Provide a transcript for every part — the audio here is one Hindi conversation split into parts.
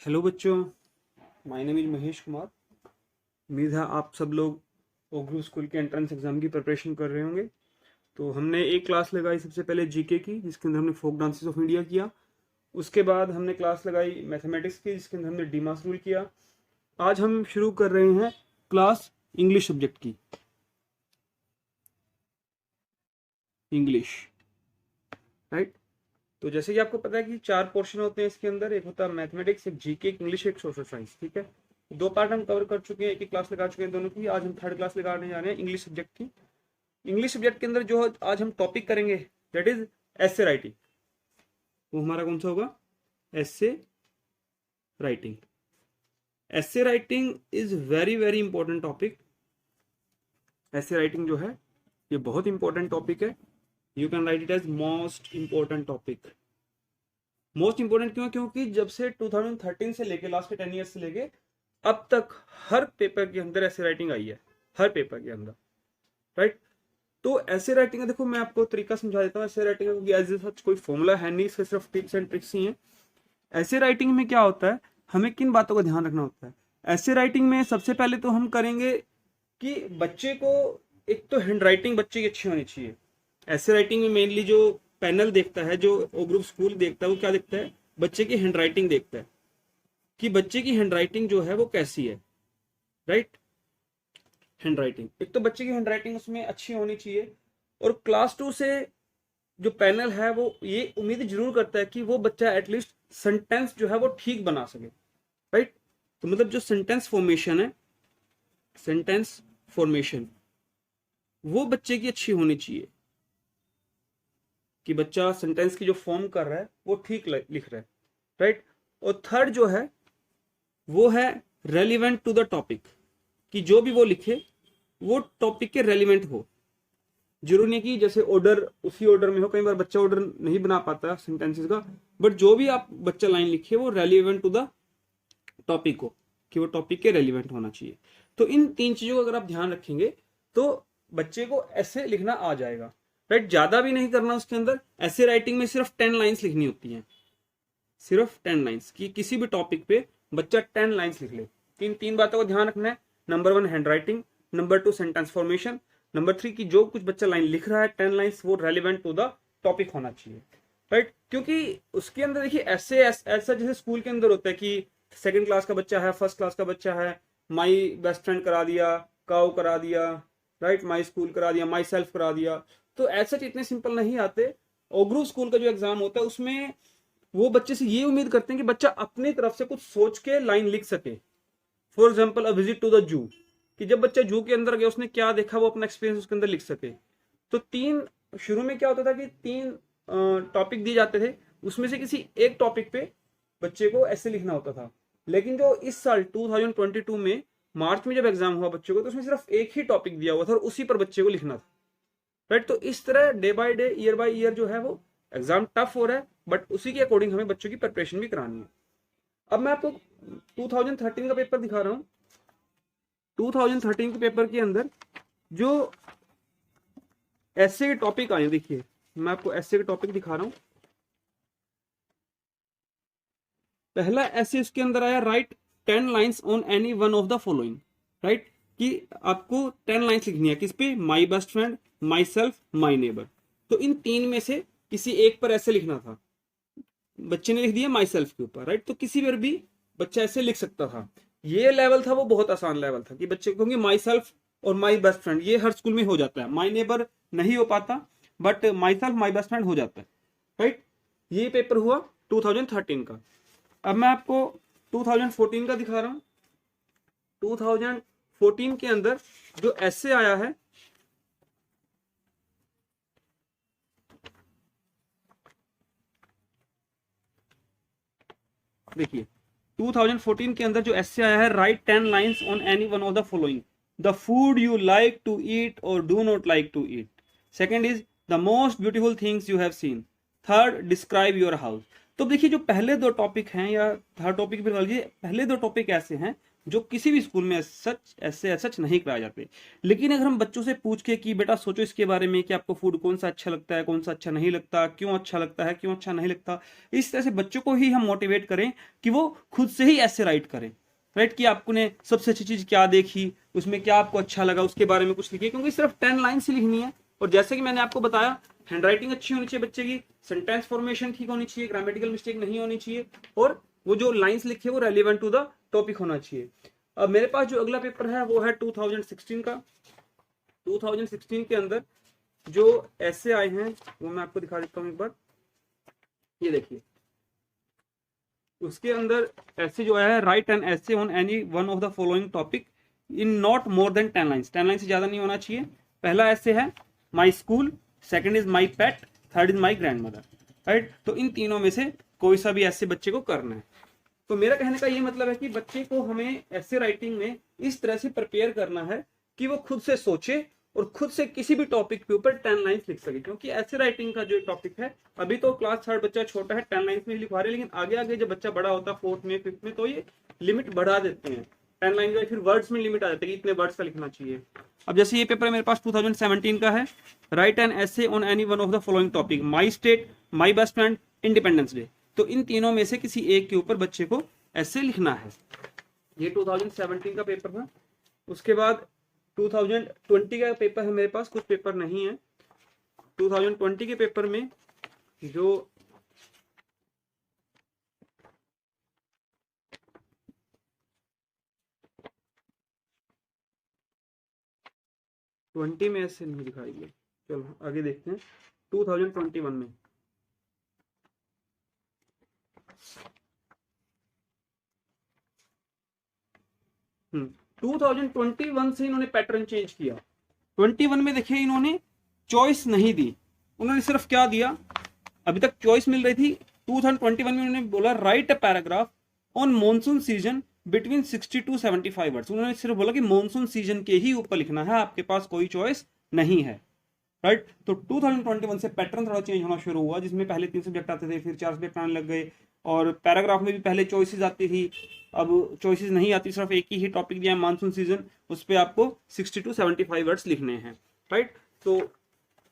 हेलो बच्चों, my name is Mahesh Kumar. उम्मीद है आप सब लोग ओग्रू स्कूल के एंट्रेंस एग्जाम की प्रिपरेशन कर रहे होंगे। तो हमने एक क्लास लगाई सबसे पहले जीके की, जिसके अंदर हमने फोक डांसेस ऑफ इंडिया किया। उसके बाद हमने क्लास लगाई मैथमेटिक्स की, जिसके अंदर हमने डीमास रूल किया। आज हम शुरू कर रहे हैं क्लास इंग्लिश सब्जेक्ट की। English, right. तो जैसे कि आपको पता है कि 4 पोर्शन होते हैं इसके अंदर, एक होता है मैथमेटिक्स, एक जीके, एक इंग्लिश, एक सोशल साइंस। ठीक है, 2 पार्ट हम कवर कर चुके हैं, एक ही क्लास लगा चुके हैं दोनों की। आज हम थर्ड क्लास लगाने जा रहे हैं इंग्लिश सब्जेक्ट की। इंग्लिश सब्जेक्ट के अंदर जो आज हम टॉपिक करेंगे दैट इज एसे राइटिंग। वो हमारा कौन सा होगा? Essay writing. Essay writing is very very important topic. Essay writing जो है ये बहुत इंपॉर्टेंट टॉपिक है। You can write it as most important topic. Most important क्यों? क्योंकि जब से 2013 से लेके लास्ट के 10 ईयर्स से लेके अब तक हर पेपर के अंदर ऐसे राइटिंग आई है, हर पेपर के अंदर, राइट। तो ऐसे राइटिंग है, देखो मैं आपको तरीका समझा देता हूँ। ऐसे राइटिंग क्योंकि एज सच कोई फॉर्मूला है नहीं, इसके सिर्फ टिप्स एंड ट्रिक्स ही हैं। ऐसे राइटिंग में क्या होता है, हमें किन बातों का ध्यान रखना होता है? ऐसे राइटिंग में सबसे पहले तो हम करेंगे कि बच्चे को, एक तो हैंड राइटिंग बच्चे की अच्छी होनी चाहिए। ऐसे राइटिंग में मेनली जो पैनल देखता है, जो ओ ग्रुप स्कूल देखता है, वो क्या देखता है? बच्चे की हैंड राइटिंग देखता है कि बच्चे की हैंड राइटिंग जो है वो कैसी है, राइट। हैंड राइटिंग, एक तो बच्चे की हैंड राइटिंग उसमें अच्छी होनी चाहिए। और क्लास 2 से जो पैनल है वो ये उम्मीद जरूर करता है कि वो बच्चा एटलीस्ट सेंटेंस जो है वो ठीक बना सके, राइट। तो मतलब जो सेंटेंस फॉर्मेशन है, सेंटेंस फॉर्मेशन वो बच्चे की अच्छी होनी चाहिए कि बच्चा सेंटेंस की जो फॉर्म कर रहा है वो ठीक लिख रहा है, राइट। और थर्ड जो है वो है रेलिवेंट टू द टॉपिक, कि जो भी वो लिखे वो टॉपिक के रेलिवेंट हो। जरूरी नहीं कि जैसे ऑर्डर उसी ऑर्डर में हो, कई बार बच्चा ऑर्डर नहीं बना पाता सेंटेंसेस का, बट जो भी आप बच्चा लाइन लिखे वो रेलिवेंट टू द टॉपिक हो, कि वो टॉपिक के रेलिवेंट होना चाहिए। तो इन 3 चीजों को अगर आप ध्यान रखेंगे तो बच्चे को ऐसे लिखना आ जाएगा, राइट। ज्यादा भी नहीं करना उसके अंदर। ऐसे राइटिंग में सिर्फ 10 लाइन्स लिखनी होती हैं, सिर्फ 10 लाइन्स की किसी भी टॉपिक पे बच्चा 10 लाइन्स लिख ले। इन 3 बातों को ध्यान रखना है। Number 1 hand writing, number 2 sentence formation, number 3 की जो कुछ बच्चा लाइन लिख रहा है 10 लाइन्स वो रेलिवेंट टू द टॉपिक होना चाहिए, राइट। क्योंकि उसके अंदर देखिए ऐसे ऐसा जैसे स्कूल के अंदर होता है कि सेकंड क्लास का बच्चा है, फर्स्ट क्लास का बच्चा है, माई बेस्ट फ्रेंड करा दिया, काउ करा दिया, राइट, माई स्कूल करा दिया, माई सेल्फ करा दिया। तो ऐसे इतने सिंपल नहीं आते। ओग्रू स्कूल का जो एग्जाम होता है उसमें वो बच्चे से ये उम्मीद करते हैं कि बच्चा अपनी तरफ से कुछ सोच के लाइन लिख सके। For example a visit to the zoo, कि जब बच्चा जू के अंदर गया उसने क्या देखा वो अपना एक्सपीरियंस उसके अंदर लिख सके। तो 3 शुरू में क्या होता था कि 3 टॉपिक दिए जाते थे, उसमें से किसी एक टॉपिक पे बच्चे को ऐसे लिखना होता था। लेकिन जो इस साल 2022 में मार्च में जब एग्जाम हुआ बच्चे को, तो उसमें सिर्फ एक ही टॉपिक दिया हुआ था और उसी पर बच्चे को लिखना था, राइट। तो इस तरह day by day, year by year जो है वो एग्जाम टफ हो रहा है, बट उसी के अकॉर्डिंग हमें बच्चों की प्रिपरेशन भी करानी है। अब मैं आपको 2013 का पेपर दिखा रहा हूँ। 2013 के पेपर के अंदर जो ऐसे के टॉपिक आए, देखिए मैं आपको ऐसे के टॉपिक दिखा रहा हूँ। पहला ऐसे इसके अंदर आया, right 10 lines on any one of the following, right. कि आपको 10 लाइन्स लिखनी है किस पे? My best friend, my self, my neighbour. तो इन 3 में से किसी एक पर ऐसे लिखना था। बच्चे ने लिख दिया माई सेल्फ के ऊपर, राइट। तो किसी पर भी बच्चा ऐसे लिख सकता था। ये लेवल था वो बहुत आसान लेवल था कि बच्चे, क्योंकि माई सेल्फ और माई बेस्ट फ्रेंड ये हर स्कूल में हो जाता है, माई नेबर नहीं हो पाता, but my self my best friend हो जाता है, राइट। ये पेपर हुआ 2013 का। अब मैं आपको 2014 का दिखा रहा हूं। 2014 के अंदर जो ऐसे आया है, देखिए 2014 के अंदर जो ऐसे आया है, write 10 lines on any one of the following, the food you like to eat और do not like to eat. Second is the most beautiful things you have seen. Third, describe your house. तो देखिए जो पहले 2 टॉपिक हैं, या थर्ड टॉपिक भी लीजिए, पहले 2 टॉपिक ऐसे हैं जो किसी भी स्कूल में ऐसे सच नहीं कराए जाते। लेकिन अगर हम बच्चों से पूछ के कि बेटा सोचो इसके बारे में कि आपको फूड कौन सा अच्छा लगता है, कौन सा अच्छा नहीं लगता, क्यों अच्छा लगता है, क्यों अच्छा नहीं लगता, इस तरह से बच्चों को ही हम मोटिवेट करें कि वो खुद से ही ऐसे राइट करें, राइट, कि आपने सबसे अच्छी चीज क्या देखी, उसमें क्या आपको अच्छा लगा, उसके बारे में कुछ लिखिए, क्योंकि सिर्फ 10 लाइन से लिखनी है। और जैसे कि मैंने आपको बताया, हैंड राइटिंग अच्छी होनी चाहिए बच्चे की, सेंटेंस फॉर्मेशन ठीक होनी चाहिए, ग्रामेटिकल मिस्टेक नहीं होनी चाहिए, और वो जो लाइंस लिखे वो रेलिवेंट टू द टॉपिक होना चाहिए। अब मेरे पास जो अगला पेपर है वो है 2016 का। 2016 के अंदर जो ऐसे आए हैं वो मैं आपको दिखा देता हूँ एक बार, ये देखिए। उसके अंदर ऐसे जो है, राइट एन ऐसे on any one of the following topic in not more than 10 lines. 10 line से ज्यादा नहीं होना चाहिए। पहला ऐसे है my school, second is my pet, third is my grand mother, right. तो इन तीनों में से कोई सा भी ऐसे बच्चे को करना है। तो मेरा कहने का ये मतलब है कि बच्चे को हमें ऐसे राइटिंग में इस तरह से प्रिपेयर करना है कि वो खुद से सोचे और खुद से किसी भी टॉपिक के ऊपर 10 लाइंस लिख सके। क्योंकि ऐसे राइटिंग का जो टॉपिक है, अभी तो क्लास 3 बच्चा छोटा है, 10 लाइंस में लिखवा रहे हैं, लेकिन आगे आगे जब बच्चा बड़ा होता है 4th में 5th में, तो ये लिमिट बढ़ा देते हैं 10 लाइन का, फिर वर्ड्स में लिमिट आ जाती है कि इतने वर्ड्स का लिखना चाहिए। अब जैसे ये पेपर मेरे पास 2017 का है, राइट एन ऐसे on any one of the following topic, my state, my best friend, independence day. तो इन तीनों में से किसी एक के ऊपर बच्चे को ऐसे लिखना है। ये 2017 का पेपर था। उसके बाद 2020 का पेपर है मेरे पास, कुछ पेपर नहीं है। 2020 के पेपर में जो ट्वेंटी में ऐसे नहीं दिखाएंगे, चलो आगे देखते हैं। 2021 में 2021 से इन्होंने पैटर्न चेंज किया। 21 में देखिए इन्होंने चॉइस नहीं दी, उन्होंने सिर्फ क्या दिया, अभी तक चॉइस मिल रही थी। 2021 में उन्होंने बोला right a paragraph on monsoon season between 60 to 75 words. उन्होंने सिर्फ बोला कि मॉनसून सीजन के ही ऊपर लिखना है, आपके पास कोई चॉइस नहीं है, राइट। तो 2021 से पैटर्न थोड़ा चेंज होना शुरू हुआ, जिसमें पहले 3 सब्जेक्ट आते थे, फिर 4 सब्जेक्ट आने लग गए, और पैराग्राफ में भी पहले चॉइसेस आती थी, अब चॉइसेस नहीं आती, सिर्फ एक ही टॉपिक दिया है मानसून सीजन, उस पर आपको 60 to 75 वर्ड्स लिखने हैं, राइट। तो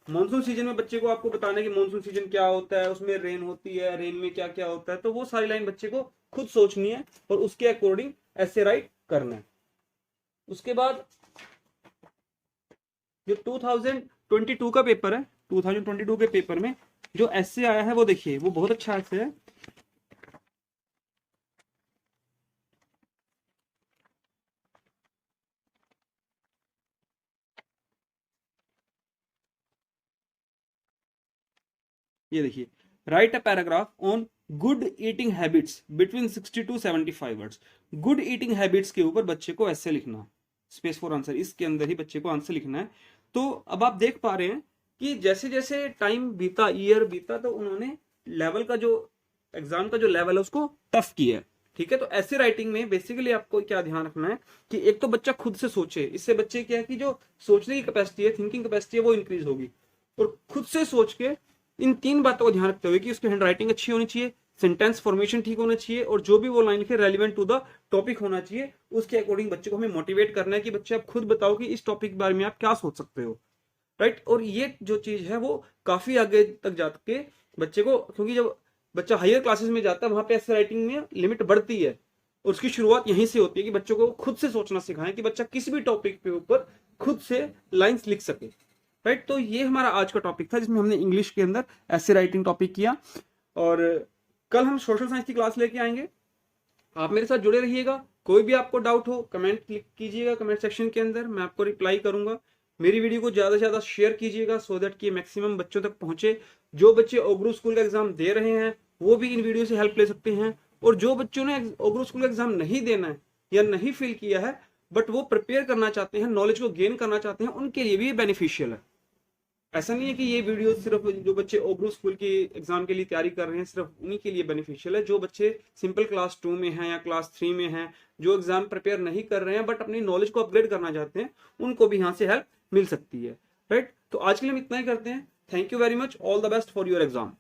मानसून सीजन में बच्चे को आपको बताना है कि मानसून सीजन क्या होता है, उसमें रेन होती है, रेन में क्या क्या होता है, तो वो सारी लाइन बच्चे को खुद सोचनी है और उसके अकॉर्डिंग ऐसे राइट करना है। उसके बाद जो 2022 का पेपर है, 2022 के पेपर में जो ऐसे आया है वो देखिए, वो बहुत अच्छा ऐसे है। ये देखिए, right a paragraph on good eating habits between 60 to 75 words. Good eating habits के ऊपर बच्चे को ऐसे लिखना, स्पेस फॉर आंसर, इसके अंदर ही बच्चे को आंसर लिखना है। तो अब आप देख पा रहे हैं कि जैसे जैसे टाइम बीता, ईयर बीता, तो उन्होंने लेवल का जो एग्जाम का जो लेवल है उसको टफ किया है, ठीक है। तो ऐसे राइटिंग में बेसिकली आपको क्या ध्यान रखना है कि एक तो बच्चा खुद से सोचे, इससे बच्चे क्या है कि जो सोचने की कैपेसिटी है, थिंकिंग कैपेसिटी है, वो इंक्रीज होगी। और खुद से सोच के इन 3 बातों को ध्यान रखते हुए कि उसकी हैंड राइटिंग अच्छी होनी चाहिए, सेंटेंस फॉर्मेशन ठीक होना चाहिए, और जो भी वो लाइन लिखे रेलिवेंट टू द टॉपिक होना चाहिए, उसके अकॉर्डिंग बच्चे को हमें मोटिवेट करना है कि बच्चे आप खुद बताओ कि इस टॉपिक के बारे में आप क्या सोच सकते हो, राइट। और ये जो चीज है वो काफी आगे तक जाके बच्चे को, क्योंकि जब बच्चा हायर क्लासेस में जाता है वहां पे ऐसे राइटिंग में लिमिट बढ़ती है, और उसकी शुरुआत यहीं से होती है कि बच्चों को खुद से सोचना सिखाएं कि बच्चा किसी भी टॉपिक के ऊपर खुद से लाइंस लिख सके, राइट। तो ये हमारा आज का टॉपिक था, जिसमें हमने इंग्लिश के अंदर ऐसे राइटिंग टॉपिक किया, और कल हम सोशल साइंस की क्लास लेके आएंगे। आप मेरे साथ जुड़े रहिएगा। कोई भी आपको डाउट हो कमेंट क्लिक कीजिएगा कमेंट सेक्शन के अंदर, मैं आपको रिप्लाई करूंगा। मेरी वीडियो को ज्यादा से ज्यादा शेयर कीजिएगा सो दैट कि मैक्सिमम बच्चों तक पहुंचे। जो बच्चे ओग्रू स्कूल का एग्जाम दे रहे हैं वो भी इन वीडियो से हेल्प ले सकते हैं, और जो बच्चों ने ओग्रू स्कूल का एग्जाम नहीं देना है या नहीं फिल किया है बट वो प्रिपेयर करना चाहते हैं, नॉलेज को गेन करना चाहते हैं, उनके लिए भी बेनिफिशियल है। ऐसा नहीं है कि ये वीडियो सिर्फ जो बच्चे ओग्रू स्कूल की एग्जाम के लिए तैयारी कर रहे हैं सिर्फ उन्हीं के लिए बेनिफिशियल है। जो बच्चे सिंपल क्लास 2 में हैं या क्लास 3 में हैं, जो एग्जाम प्रिपेयर नहीं कर रहे हैं बट अपनी नॉलेज को अपग्रेड करना चाहते हैं, उनको भी यहाँ से हेल्प मिल सकती है, राइट। तो आज के लिए हम इतना ही करते हैं। Thank you very much, all the best for your exam.